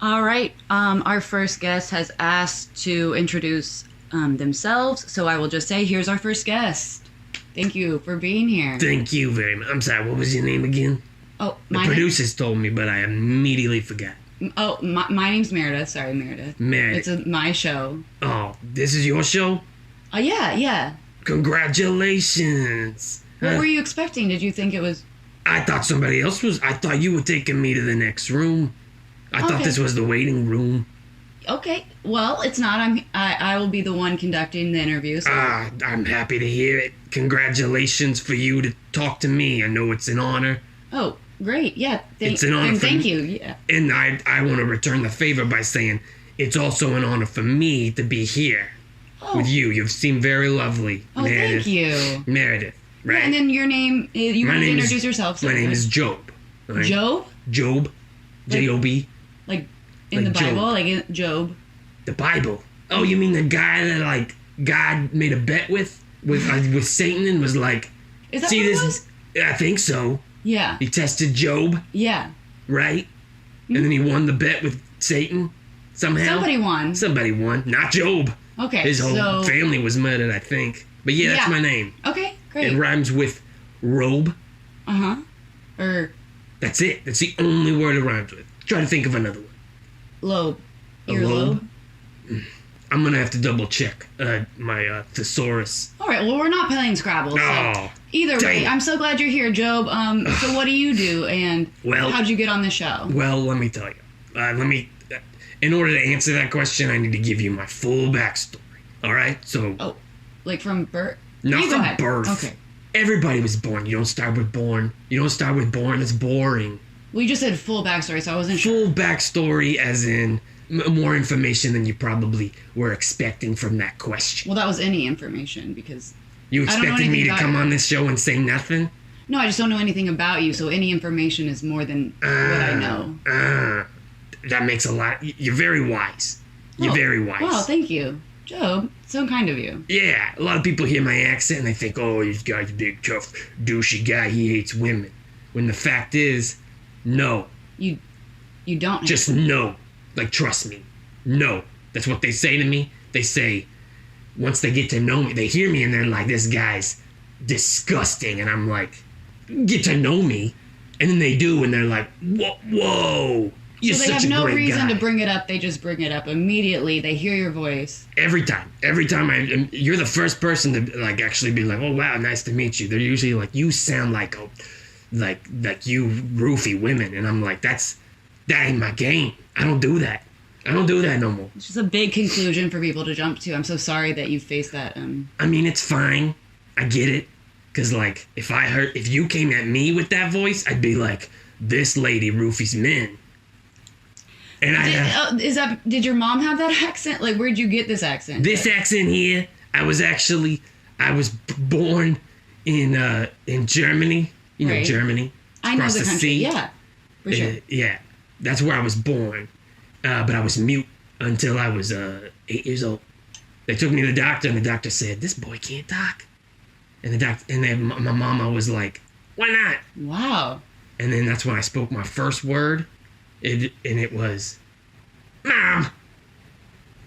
All right. Our first guest has asked to introduce themselves, so I will just say, here's our first guest. Thank you for being here. Thank you very much. I'm sorry, what was your name again? Oh, the producers told me, but I immediately forgot. Oh, my name's Meredith. Sorry, Meredith. Meredith. It's my show. Oh, this is your show? Yeah. Congratulations. What were you expecting? Did you think it was... I thought somebody else was... I thought you were taking me to the next room. I thought this was the waiting room. Okay. Well, it's not. I will be the one conducting the interview. So. I'm happy to hear it. Congratulations for you to talk to me. I know it's an honor. Oh, great. Yeah. It's an honor. Thank you. Yeah. And I want to return the favor by saying it's also an honor for me to be here with you. You've seemed very lovely. Oh, Meredith. Thank you. Meredith. Right. Yeah, and then your name, you want to introduce yourself. So my name is Job. Right? Job? Job. J-O-B. Like in the Bible? Job. Like in Job? The Bible. Oh, you mean the guy that, like, God made a bet with Satan and was like... Is that what it was? I think so. Yeah. He tested Job. Yeah. Right? Mm-hmm. And then he won the bet with Satan somehow. Somebody won. Not Job. Okay, His whole family was murdered, I think. But yeah, that's my name. Okay, great. It rhymes with robe. Uh-huh. That's it. That's the only word it rhymes with. Try to think of another one. Lobe. Earlobe? I'm going to have to double check my thesaurus. All right, well, we're not playing Scrabble. So either way, I'm so glad you're here, Job. So what do you do, and how'd you get on the show? Well, let me tell you. In order to answer that question, I need to give you my full backstory. All right? So. Oh, like from birth? Not from birth. Okay. Everybody was born. You don't start with born. It's boring. Well, you just said full backstory, so I wasn't sure. Full backstory as in more information than you probably were expecting from that question. Well, that was any information because... You expected me to come on this show and say nothing? No, I just don't know anything about you, so any information is more than what I know. That makes a lot... You're very wise. You're very wise. Wow, thank you. Job, so kind of you. Yeah, a lot of people hear my accent and they think, oh, this guy's a big, tough, douchey guy. He hates women. When the fact is, no. You don't. Just no. Like, trust me. No. That's what they say to me. They say, once they get to know me, they hear me and they're like, this guy's disgusting. And I'm like, get to know me. And then they do and they're like, whoa. You're so they such have a no great reason guy. to bring it up. They just bring it up immediately. They hear your voice. Every time you're the first person to like actually be like, oh wow, nice to meet you. They're usually like, you sound like you roofie women, and I'm like, that ain't my game. I don't do that no more. It's just a big conclusion for people to jump to. I'm so sorry that you faced that. I mean, it's fine. I get it, cause like if you came at me with that voice, I'd be like, this lady roofies men. And did your mom have that accent? Like, where'd you get this accent? This accent here, I was born in Germany. You know, Germany. I know the country. Yeah, for sure. Yeah, that's where I was born. But I was mute until I was 8 years old. They took me to the doctor, and the doctor said, "This boy can't talk." And then my mama was like, "Why not?" Wow. And then that's when I spoke my first word. And it was, Mom.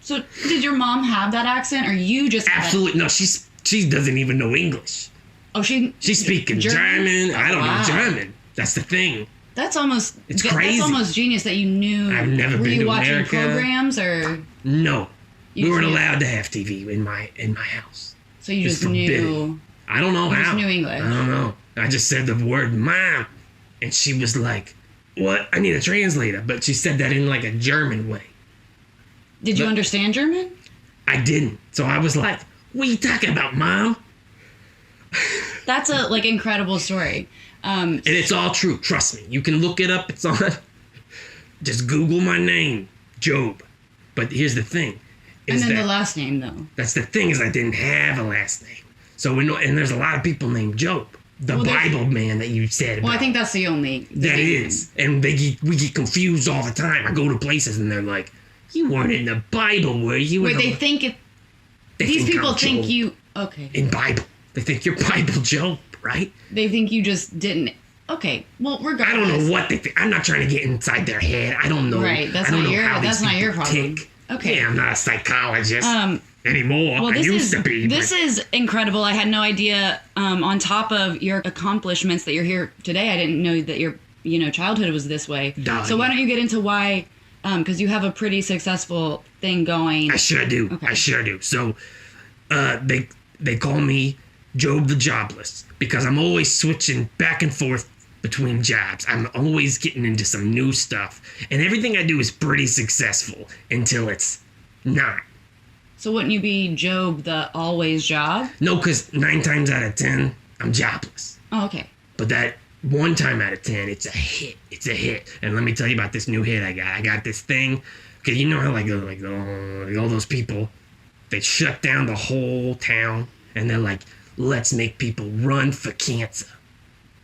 So did your mom have that accent, or you just absolutely no? She doesn't even know English. Oh, she's speaking German. I don't know German. That's the thing. That's almost it's crazy. That's almost genius that you knew. I've never been to America. Were you watching programs or? No, we weren't allowed to have TV in my house. So you just knew. I don't know how. You just knew English. I don't know. I just said the word Mom, and she was like, what? I need a translator. But she said that in like a German way. Did you understand German? I didn't. So I was like, what are you talking about, Mom? That's a incredible story. And it's all true. Trust me. You can look it up. It's on. Just Google my name, Job. But here's the thing. And then the last name, though. That's the thing, is I didn't have a last name. So and there's a lot of people named Job. The Bible man that you said about. Well, I think that's the only... That is. And we get confused all the time. I go to places and they're like, you weren't in the Bible, were you? Wait, they think it... These people think you... Okay. In Bible. They think you're Bible Job, right? They think you just didn't... Okay. Well, I regardless. don't know what they think. I'm not trying to get inside their head. I don't know. Right. That's I don't not know your. how That's these not your people problem. tick. Okay. Yeah, I'm not a psychologist anymore. Well, I used to be. This is incredible. I had no idea. On top of your accomplishments that you're here today, I didn't know that your childhood was this way. So why don't you get into why? Because you have a pretty successful thing going. I sure do. Okay. I sure do. So, they call me Job the Jobless because I'm always switching back and forth between jobs. I'm always getting into some new stuff, and everything I do is pretty successful until it's not. So wouldn't you be Job the always job? No, because 9 times out of 10, I'm jobless. Oh, okay. But that 1 time out of 10, it's a hit. It's a hit. And let me tell you about this new hit I got. I got this thing. Okay, you know how like all those people, they shut down the whole town, and they're like, let's make people run for cancer.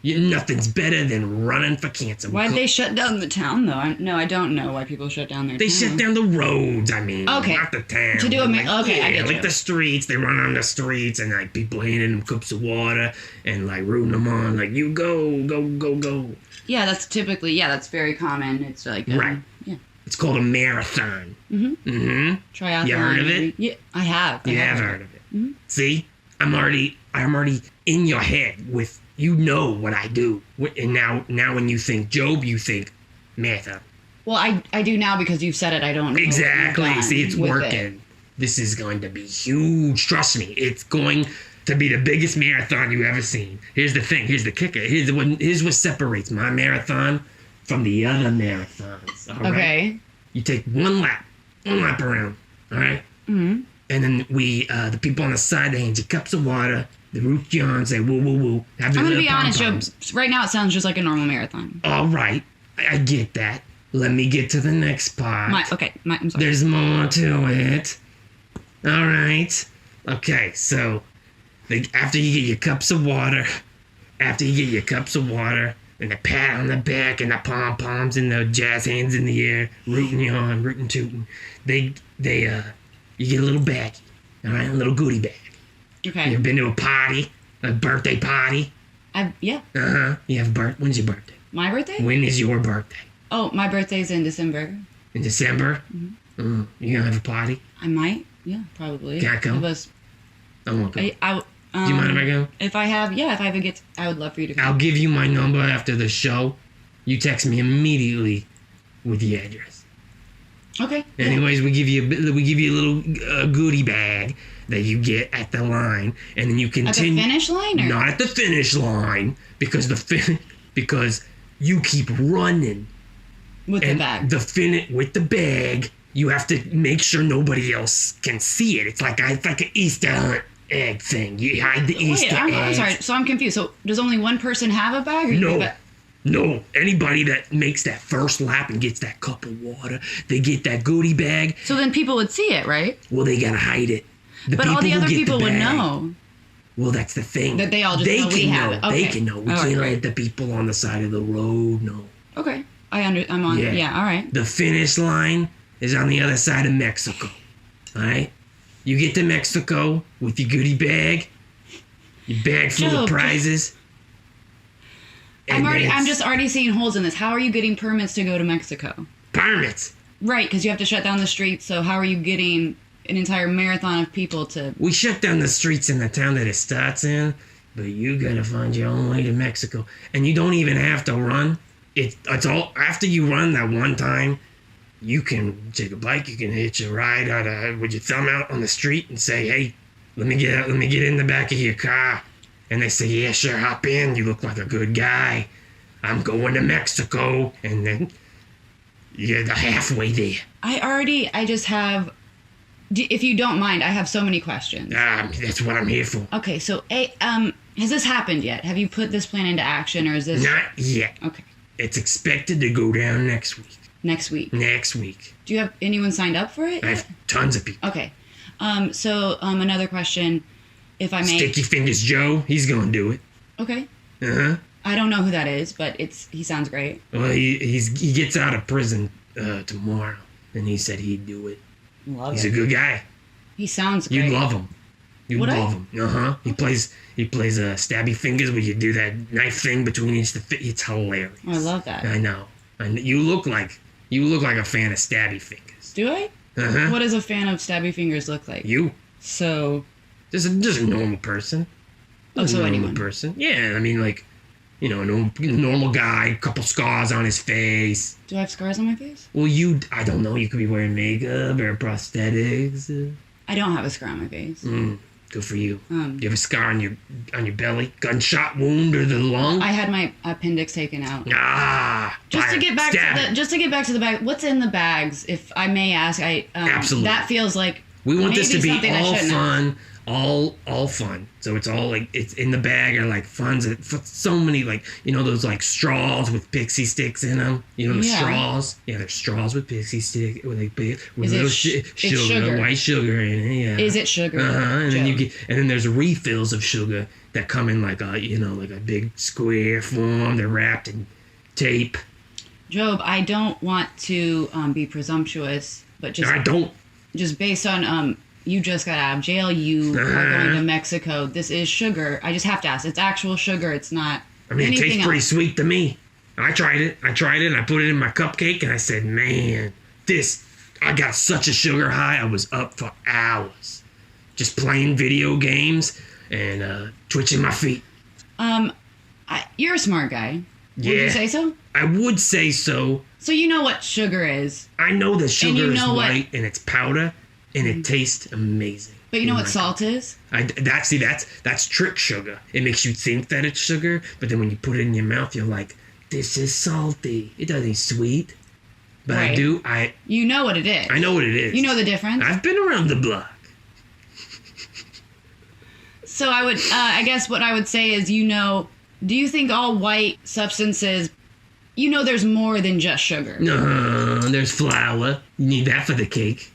Nothing's better than running for cancer. Why'd they shut down the town, though? I don't know why people shut down their town. They shut down the roads, I mean. Okay. Not the town. To do a... Okay, I get like you. the streets. They run on the streets, and like people handing them cups of water and like rooting them on. Like, you go, go, go, go. Yeah, that's typically... Yeah, that's very common. It's like... Right. Yeah. It's called a marathon. Mm-hmm. Triathlon. You heard of it? Yeah, I have. You have heard of it. Mm-hmm. See? I'm already in your head with... You know what I do. And now when you think Job, you think marathon. Well, I do now because you've said it. I don't know. Exactly. See, it's working. It. This is going to be huge. Trust me. It's going to be the biggest marathon you've ever seen. Here's the thing. Here's the kicker. Here's what separates my marathon from the other marathons. All right? Okay. You take one lap around. All right? Mm-hmm. And then the people on the side, they hand you cups of water. They root you on, say woo, woo, woo. I'm going to be honest, Joe. Right now it sounds just like a normal marathon. All right. I get that. Let me get to the next part. I'm sorry. There's more to it. All right. Okay, so after you get your cups of water, and the pat on the back and the pom-poms and the jazz hands in the air, rooting you on, rooting tooting, you get a little baggie, all right, a little goodie bag. Okay. You've been to a birthday party? Yeah. Uh-huh. When's your birthday? My birthday? When is your birthday? Oh, my birthday's in December. In December? Mm-hmm. You gonna have a party? I might. Yeah, probably. Can I come? I won't go. Do you mind if I go? If I have a get, I would love for you to come. I'll give you my number after the show. You text me immediately with the address. Okay. Anyways, we give you a little goodie bag that you get at the line, and then you continue. At the finish line, or? Not at the finish line, because because you keep running with the bag. With the bag, you have to make sure nobody else can see it. It's like an Easter hunt egg thing. You hide the Easter egg. I'm sorry. So I'm confused. So does only one person have a bag? Or No. Anybody that makes that first lap and gets that cup of water, they get that goodie bag. So then people would see it, right? Well, they gotta hide it. But all the other people would know. Well, that's the thing. That they all just know we have it. Okay. They can know. We can't let the people on the side of the road know. Okay. I'm on. Yeah, all right. The finish line is on the other side of Mexico. All right? You get to Mexico with your goodie bag, your bag full of prizes. I'm just already seeing holes in this. How are you getting permits to go to Mexico? Permits? Right, because you have to shut down the streets. So how are you getting an entire marathon of people to... We shut down the streets in the town that it starts in, but you gotta find your own way to Mexico. And you don't even have to run. It's all... After you run that one time, you can take a bike, you can hitch a ride with your thumb out on the street and say, hey, let me get in the back of your car. And they say, yeah, sure, hop in. You look like a good guy. I'm going to Mexico. And then you're halfway there. I just have... If you don't mind, I have so many questions. That's what I'm here for. Okay, so has this happened yet? Have you put this plan into action, or is this... Not yet. Okay. It's expected to go down next week. Next week? Next week. Do you have anyone signed up for it? I have tons of people. Okay. So another question, if I may... Sticky Fingers Joe, he's going to do it. Okay. Uh-huh. I don't know who that is, but he sounds great. Well, he gets out of prison tomorrow, and he said he'd do it. Love He's it. a good guy. He sounds great. You'd love him. You love him. He plays stabby fingers where you do that knife thing between each. It's hilarious. Oh, I love that. I know. And you look like a fan of stabby fingers. Do I? What does a fan of stabby fingers look like? You. So. Just a normal person. So anyone. Person. Yeah, I mean, like, you know, a normal guy, couple scars on his face. Do I have scars on my face? Well, I don't know. You could be wearing makeup or prosthetics. I don't have a scar on my face. Good for you. Do you have a scar on your belly? Gunshot wound or the lung? I had my appendix taken out. Just to get back to the bag. What's in the bags? If I may ask, Absolutely. That feels like we want this to be all fun. All fun. So it's all like it's in the bag are like funs. So many like those like straws with pixie sticks in them. You know the straws. Yeah, there's straws with pixie stick with little sugar, white sugar in it. Yeah. Is it sugar? And then there's refills of sugar that come in like a big square form. They're wrapped in tape. Job, I don't want to be presumptuous, but just based on you just got out of jail. You are going to Mexico. This is sugar. I just have to ask. It's actual sugar. It's not. I mean, it tastes pretty sweet to me. I tried it. And I put it in my cupcake, and I said, man, I got such a sugar high. I was up for hours, just playing video games and twitching my feet. You're a smart guy. Yeah. Would you say so? I would say so. So you know what sugar is. I know that sugar is white and it's powder. And it tastes amazing. But you know what salt is? That's trick sugar. It makes you think that it's sugar, but then when you put it in your mouth, you're like, this is salty. It doesn't sweet. But right. You know what it is. I know what it is. You know the difference? I've been around the block. So I guess what I would say is, do you think all white substances, there's more than just sugar? There's flour. You need that for the cake.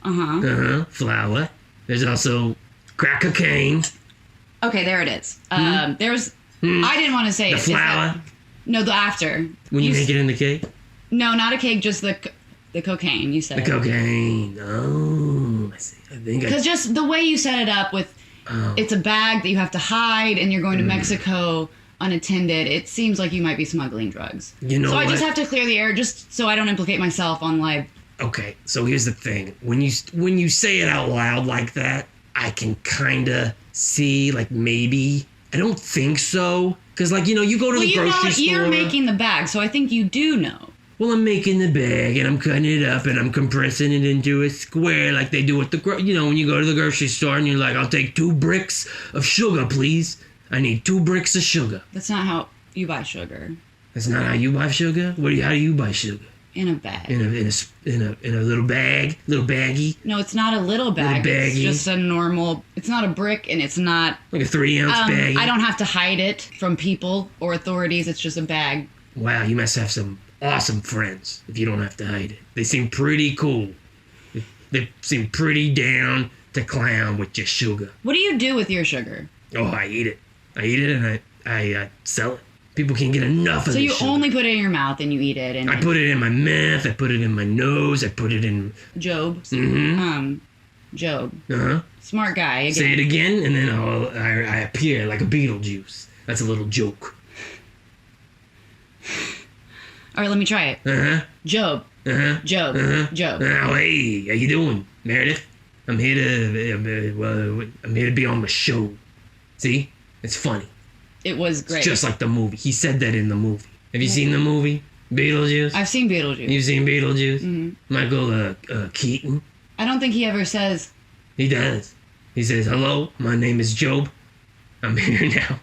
Flour. There's also crack cocaine. Okay, there it is. I didn't want to say the flour. The after. When you make it in the cake? No, not a cake, just the cocaine, you said. The cocaine. Oh, I see. Because just the way you set it up with, it's a bag that you have to hide and you're going to Mexico unattended, it seems like you might be smuggling drugs. So I just have to clear the air just so I don't implicate myself on live. Okay, so here's the thing. When you say it out loud like that, I can kind of see, like, maybe. I don't think so. Because, like, you go to the grocery store. You're making the bag, so I think you do know. Well, I'm making the bag, and I'm cutting it up, and I'm compressing it into a square like they do at the, when you go to the grocery store, and you're like, I'll take 2 bricks of sugar, please. I need 2 bricks of sugar. That's not how you buy sugar. That's not how you buy sugar? How do you buy sugar? In a bag. In a little bag? Little baggie? No, it's not a little bag. It's just a normal... It's not a brick, and it's not... Like a 3-ounce baggie? I don't have to hide it from people or authorities. It's just a bag. Wow, you must have some awesome friends if you don't have to hide it. They seem pretty cool. They seem pretty down to clown with your sugar. What do you do with your sugar? Oh, I eat it. And I sell it. People can't get enough of it. So you only put it in your mouth and you eat it. And I put it in my mouth. I put it in my nose. I put it in... Job. Job. Smart guy. Again. Say it again, and then I appear like a Beetlejuice. That's a little joke. All right, let me try it. Job. Job. Job. Oh, hey, how you doing, Meredith? I'm here to be on the show. See? It's funny. It was great. It's just like the movie. He said that in the movie. Have you seen the movie? Beetlejuice? I've seen Beetlejuice. You've seen Beetlejuice? Mm-hmm. Michael Keaton? I don't think he ever says... He does. He says, hello, my name is Job. I'm here now.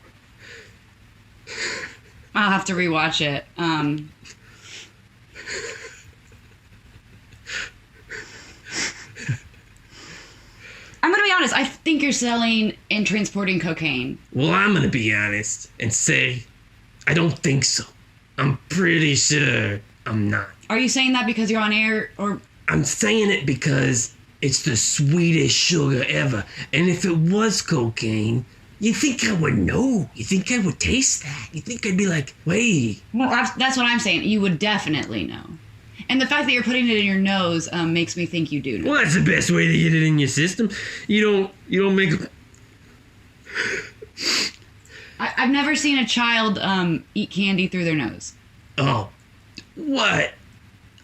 I'll have to rewatch it. I'm going to be honest. I think you're selling and transporting cocaine. Well, I'm going to be honest and say I don't think so. I'm pretty sure I'm not. Are you saying that because you're on air or... I'm saying it because it's the sweetest sugar ever. And if it was cocaine, you think I would know. You think I would taste that. You think I'd be like, wait. Well, that's what I'm saying. You would definitely know. And the fact that you're putting it in your nose makes me think you do know. Well, that's the best way to get it in your system. You don't make I've never seen a child eat candy through their nose. Oh, what?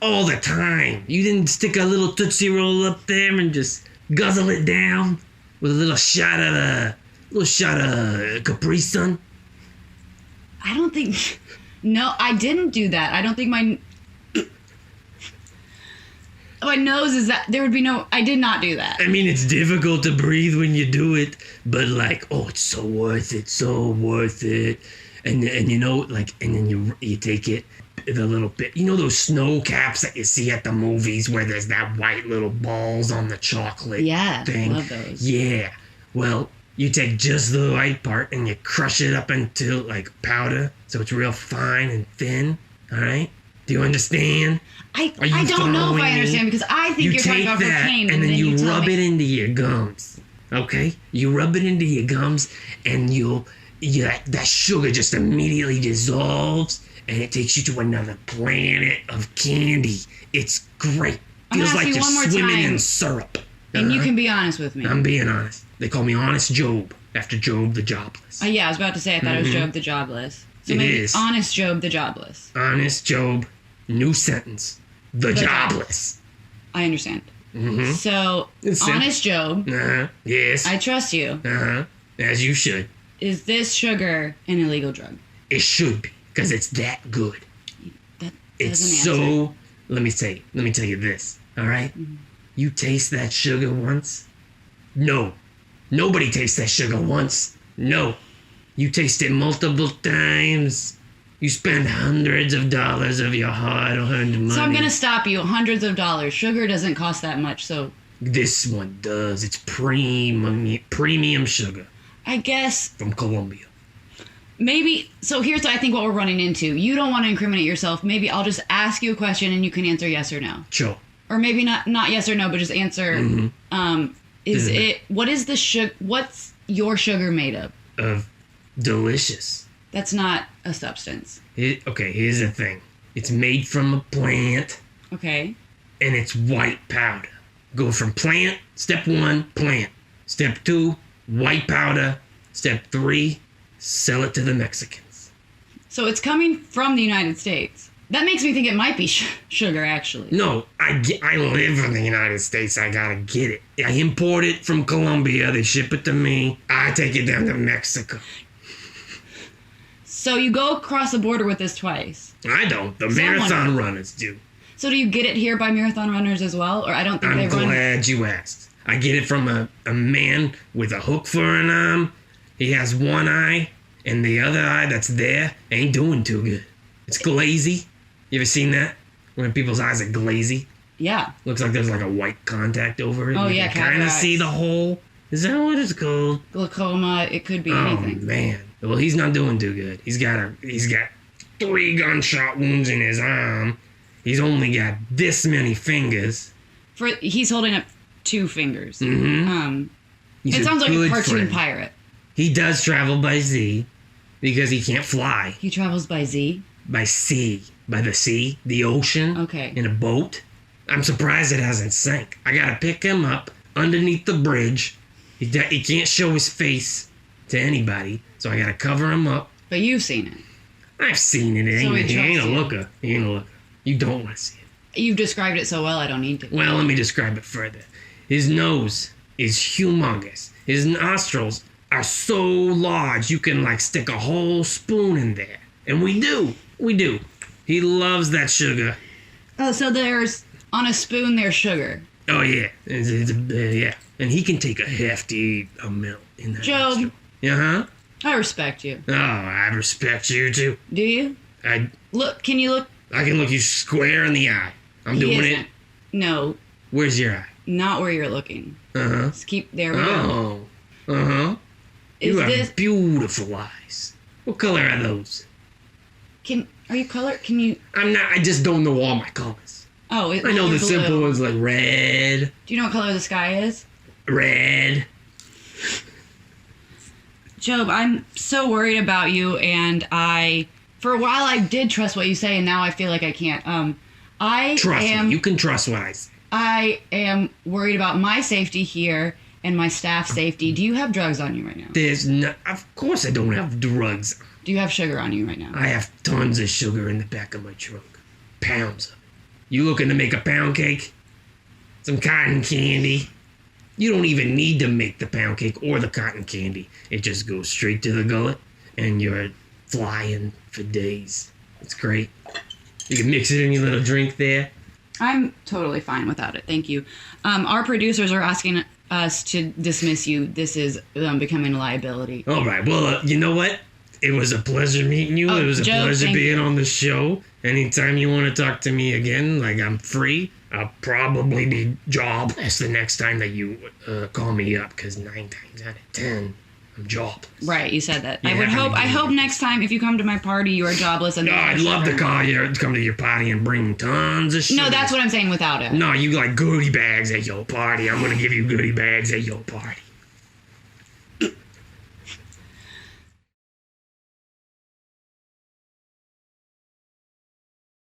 All the time. You didn't stick a little Tootsie Roll up there and just guzzle it down with a little shot of Capri Sun? I don't think... No, I didn't do that. I don't think my nose is that... There would be no... I did not do that. I mean, it's difficult to breathe when you do it, but like, oh, it's so worth it. And you know, like, and then you take it, the little bit, you know those snow caps that you see at the movies where there's that white little balls on the chocolate thing? Love those. Yeah. Well, you take just the white part and you crush it up into like powder, so it's real fine and thin. All right? Do you understand? I don't know if I understand because I think you're talking about cocaine. And then you rub it into your gums. Okay? You rub it into your gums and that sugar just immediately dissolves and it takes you to another planet of candy. It's great. Feels like you're swimming in syrup. And you can be honest with me. I'm being honest. They call me Honest Job after Job the Jobless. Yeah, I was about to say I thought it was Job the Jobless. So maybe it's Honest Job the Jobless. Honest Job, new sentence. The Jobless. I understand. Mm-hmm. So, Honest Job. Yes. I trust you. As you should. Is this sugar an illegal drug? It should be, because it's that good. It's so... Let me tell you this, all right? Mm-hmm. You taste that sugar once? No. Nobody tastes that sugar once. No. You taste it multiple times. You spend hundreds of dollars of your hard-earned money. So I'm going to stop you. Hundreds of dollars. Sugar doesn't cost that much, so... This one does. It's premium sugar. I guess... From Colombia. Maybe... So here's, I think, what we're running into. You don't want to incriminate yourself. Maybe I'll just ask you a question and you can answer yes or no. Sure. Or maybe not yes or no, but just answer... Mm-hmm. What's your sugar made of? Of delicious. That's not a substance. Okay, here's the thing. It's made from a plant. Okay. And it's white powder. Go from plant, step 1, plant. Step 2, white powder. Step 3, sell it to the Mexicans. So it's coming from the United States. That makes me think it might be sugar, actually. No, I live in the United States. I gotta get it. I import it from Colombia. They ship it to me. I take it down to Mexico. So you go across the border with this twice. I don't. The marathon runners do. So do you get it here by marathon runners as well? Or I don't think they run... I'm glad you asked. I get it from a man with a hook for an arm. He has one eye, and the other eye that's there ain't doing too good. It's glazy. You ever seen that? When people's eyes are glazy? Yeah. Looks like there's like a white contact over it. Oh, you can kind of see the hole. Is that what it's called? Glaucoma. It could be anything. Oh, man. Well, he's not doing too good. He's got 3 gunshot wounds in his arm. He's only got this many fingers. He's holding up 2 fingers. Mm-hmm. It sounds like a cartoon pirate. He does travel by sea because he can't fly. He travels by sea? By sea. By the sea. The ocean. Okay. In a boat. I'm surprised it hasn't sank. I gotta pick him up underneath the bridge. He can't show his face to anybody, so I gotta cover him up. But you've seen it. I've seen it. He ain't a looker. You don't want to see it. You've described it so well, I don't need to. Well, let me describe it further. His nose is humongous. His nostrils are so large you can like stick a whole spoon in there. And we do. He loves that sugar. Oh, so there's, on a spoon, there's sugar. Oh, yeah. Yeah. And he can take a hefty amount in that. Job. Uh-huh. I respect you. Oh, I respect you, too. Do you? Can you look? I can look you square in the eye. I'm doing it. No. Where's your eye? Not where you're looking. Uh-huh. Just keep, there we go. Oh. Uh-huh. You have beautiful eyes. What color are those? Are you color? Can you? I'm not. I just don't know all my colors. Oh, I know the simple ones like red. Do you know what color the sky is? Red. Job, I'm so worried about you, and for a while I did trust what you say, and now I feel like I can't. Trust me. You can trust what I say. I am worried about my safety here, and my staff safety. Do you have drugs on you right now? There's no... Of course I don't have drugs. Do you have sugar on you right now? I have tons of sugar in the back of my trunk. Pounds of it. You looking to make a pound cake? Some cotton candy? You don't even need to make the pound cake or the cotton candy. It just goes straight to the gullet, and you're flying for days. It's great. You can mix it in your little drink there. I'm totally fine without it. Thank you. Our producers are asking us to dismiss you. This is becoming a liability. All right. Well, you know what? It was a pleasure meeting you. It was a pleasure being on the show. Anytime you want to talk to me again, like I'm free, I'll probably be jobless the next time that you call me up, because 9 times out of 10, I'm jobless. Right, you said that. Yeah, I hope next time if you come to my party, you are jobless. And I'd love to come to your party and bring tons of shit. No, that's what I'm saying without it. No, you like goodie bags at your party. I'm going to give you goodie bags at your party.